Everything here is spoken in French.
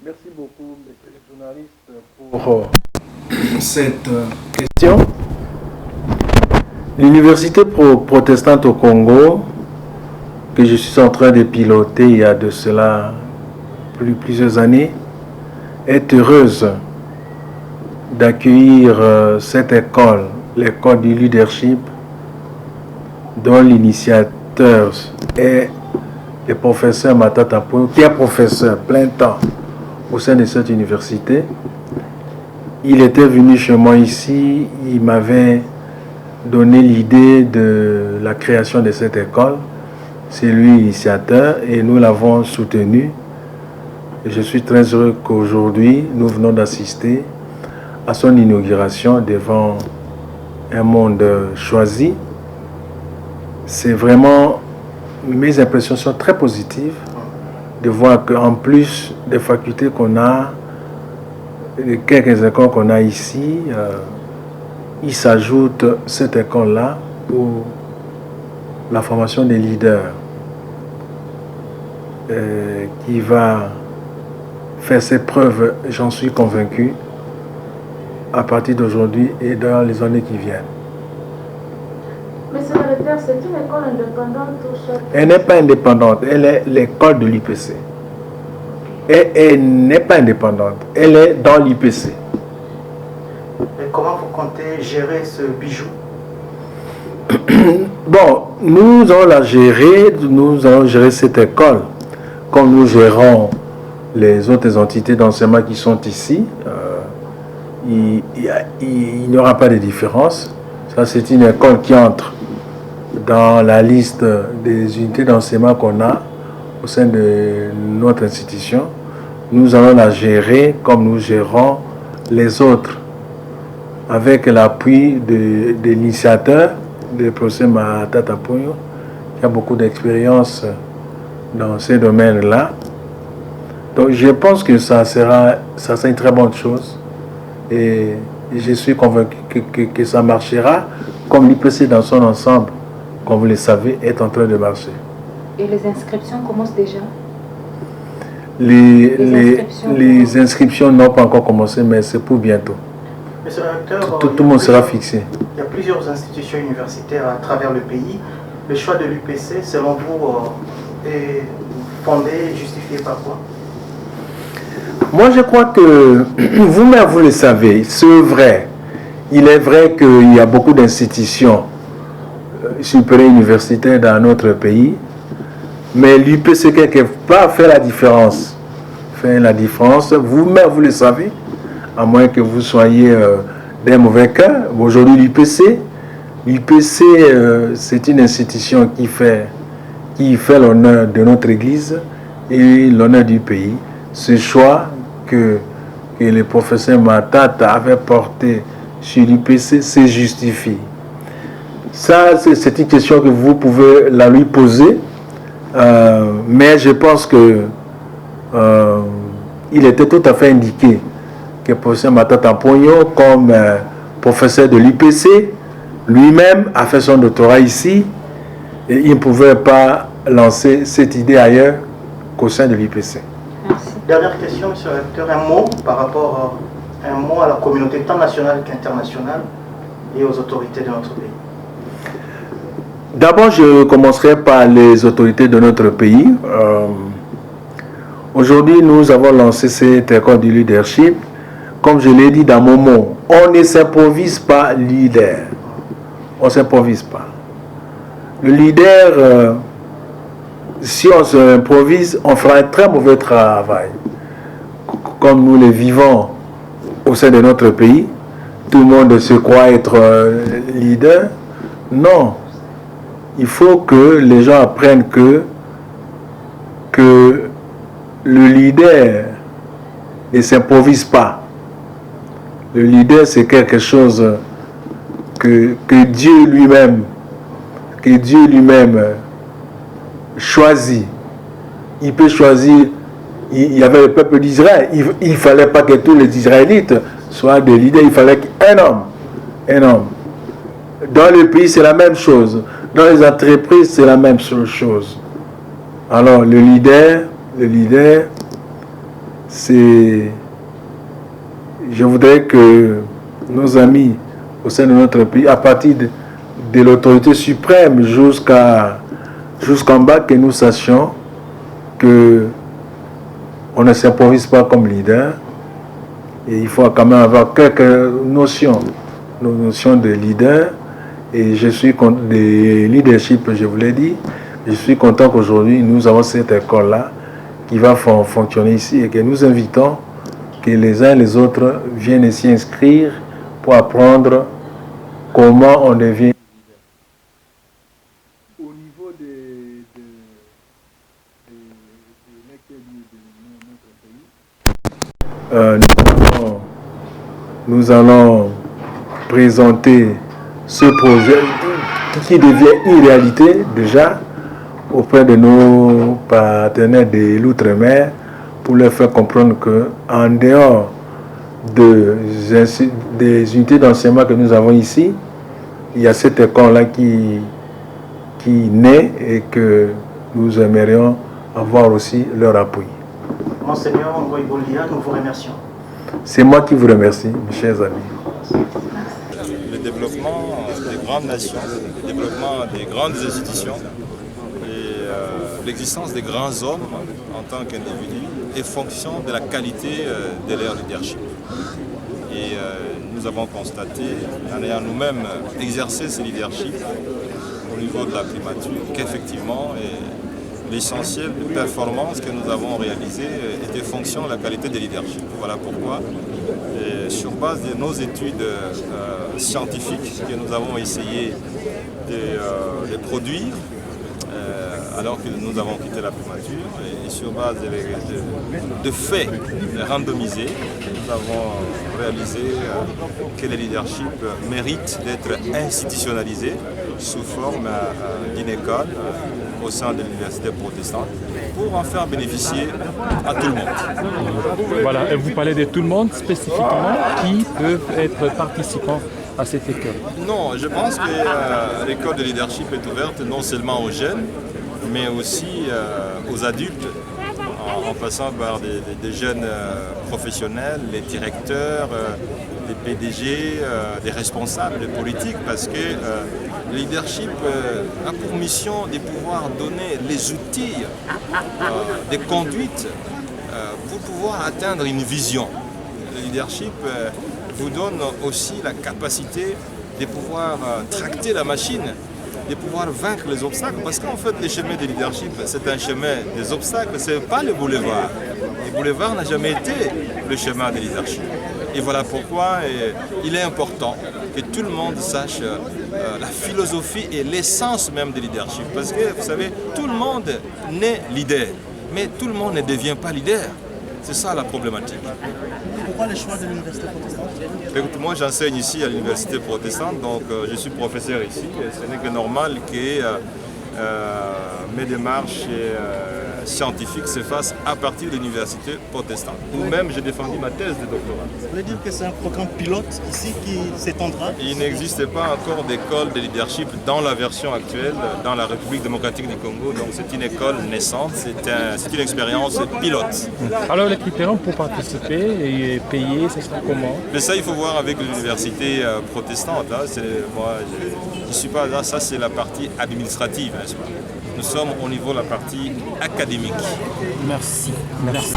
Merci beaucoup, messieurs les journalistes, pour cette question. L'université protestante au Congo, que je suis en train de piloter il y a de cela plusieurs années, est heureuse d'accueillir cette école, l'école du leadership, dont l'initiateur est le professeur Matata Mponyo, qui est professeur plein temps au sein de cette université. Il était venu chez moi ici, il m'avait donné l'idée de la création de cette école. C'est lui l'initiateur et nous l'avons soutenu. Et je suis très heureux qu'aujourd'hui, nous venons d'assister à son inauguration devant un monde choisi. C'est vraiment, mes impressions sont très positives de voir qu'en plus des facultés qu'on a, quelques écoles qu'on a ici, il s'ajoute cette école-là pour la formation des leaders qui va faire ses preuves, j'en suis convaincu, à partir d'aujourd'hui et dans les années qui viennent. Monsieur le recteur, c'est une école indépendante ou soit... Elle n'est pas indépendante, elle est l'école de l'IPC. Et elle n'est pas indépendante, elle est dans l'IPC. Et comment vous comptez gérer ce bijou? Bon, nous allons la gérer, nous allons gérer cette école comme nous gérons les autres entités d'enseignement qui sont ici. Il n'y aura pas de différence. Ça, c'est une école qui entre dans la liste des unités d'enseignement qu'on a au sein de notre institution. Nous allons la gérer comme nous gérons les autres, avec l'appui de l'initiateur, le professeur Matata Mponyo, qui a beaucoup d'expérience dans ces domaines-là. Donc je pense que ça sera une très bonne chose et je suis convaincu que ça marchera comme l'IPC dans son ensemble, comme vous le savez, est en train de marcher. Et les inscriptions commencent déjà? Les inscriptions n'ont pas encore commencé, mais c'est pour bientôt. Monsieur le recteur, tout le monde sera fixé. Il y a plusieurs institutions universitaires à travers le pays. Le choix de l'UPC, selon vous, est fondé et justifié par quoi? Moi, je crois que vous-même, vous le savez, c'est vrai. Il est vrai qu'il y a beaucoup d'institutions supérieures universitaires dans notre pays, mais l'UPC, quelque part, fait la différence. Fait la différence. Vous-même, vous le savez, à moins que vous soyez d'un mauvais cœur. Aujourd'hui, l'UPC, c'est une institution qui fait l'honneur de notre Église et l'honneur du pays. Ce choix que le professeur Matata avait porté sur l'UPC se justifie. Ça, c'est une question que vous pouvez la lui poser, mais je pense que il était tout à fait indiqué que le professeur Matata Mponyo, comme professeur de l'UPC, lui-même a fait son doctorat ici et il ne pouvait pas lancer cette idée ailleurs qu'au sein de l'UPC. Dernière question, monsieur le recteur, un mot par rapport à la communauté tant nationale qu'internationale et aux autorités de notre pays. D'abord, je commencerai par les autorités de notre pays. Aujourd'hui, nous avons lancé cette école du leadership. Comme je l'ai dit dans mon mot, on ne s'improvise pas leader. On ne s'improvise pas. Le leader, si on s'improvise, on fera un très mauvais travail. Comme nous le vivons au sein de notre pays, tout le monde se croit être leader. Non. Il faut que les gens apprennent que le leader ne s'improvise pas. Le leader, c'est quelque chose que Dieu lui-même choisit. Il peut choisir. Il y avait le peuple d'Israël. Il ne fallait pas que tous les Israélites soient des leaders. Il fallait qu'un homme. Dans le pays, c'est la même chose. Dans les entreprises, c'est la même chose. Alors, le leader, je voudrais que nos amis au sein de notre pays, à partir de l'autorité suprême jusqu'en bas, que nous sachions que on ne s'improvise pas comme leader. Et il faut quand même avoir quelques notions de leader. Et je suis content de leadership, je vous l'ai dit. Je suis content qu'aujourd'hui nous avons cette école-là qui va fonctionner ici et que nous invitons que les uns et les autres viennent ici inscrire pour apprendre comment on devient. Au niveau de notre pays, nous allons présenter ce projet qui devient une réalité déjà auprès de nos partenaires de l'outre-mer pour leur faire comprendre qu'en dehors des unités d'enseignement que nous avons ici, il y a cette école-là qui naît et que nous aimerions avoir aussi leur appui. Monseigneur Ngoï Bondia, nous vous remercions. C'est moi qui vous remercie, mes chers amis. Le développement des grandes nations, le développement des grandes institutions et l'existence des grands hommes en tant qu'individus est fonction de la qualité de leur leadership. Et nous avons constaté, en ayant nous-mêmes exercé ce leadership au niveau de la primature, qu'effectivement l'essentiel de performance que nous avons réalisé était fonction de la qualité de leadership. Voilà pourquoi, sur base de nos études scientifiques que nous avons essayé de produire, alors que nous avons quitté la primature, et sur base de faits randomisés, nous avons réalisé que le leadership mérite d'être institutionnalisé sous forme d'une école au sein de l'université protestante pour en faire bénéficier à tout le monde. Voilà, et vous parlez de tout le monde spécifiquement qui peuvent être participants à cette école? Non, je pense que l'école de leadership est ouverte non seulement aux jeunes, mais aussi aux adultes, en passant par des jeunes professionnels, les directeurs, des PDG, des responsables politiques, parce que le leadership a pour mission de pouvoir donner les outils de conduite pour pouvoir atteindre une vision. Le leadership vous donne aussi la capacité de pouvoir tracter la machine, de pouvoir vaincre les obstacles, parce qu'en fait le chemin de leadership c'est un chemin des obstacles, ce n'est pas le boulevard. Le boulevard n'a jamais été le chemin de leadership. Et voilà pourquoi il est important que tout le monde sache la philosophie et l'essence même de leadership. Parce que vous savez, tout le monde naît leader, mais tout le monde ne devient pas leader. C'est ça la problématique. Pourquoi le choix de l'université protestante? Écoute, moi j'enseigne ici à l'université protestante, donc je suis professeur ici. Et ce n'est que normal que mes démarches scientifiques se fassent à partir de l'université protestante. Ou-même j'ai défendu ma thèse de doctorat. Vous voulez dire que c'est un programme pilote ici qui s'étendra? Il n'existe pas encore d'école de leadership dans la version actuelle dans la République démocratique du Congo, donc c'est une école naissante, c'est une expérience pilote. Alors les critères pour participer et payer, ce sera comment? Mais ça il faut voir avec l'université protestante, hein. Moi je ne suis pas là, ça c'est la partie administrative, n'est-ce pas? Nous sommes au niveau de la partie académique. Merci. Merci.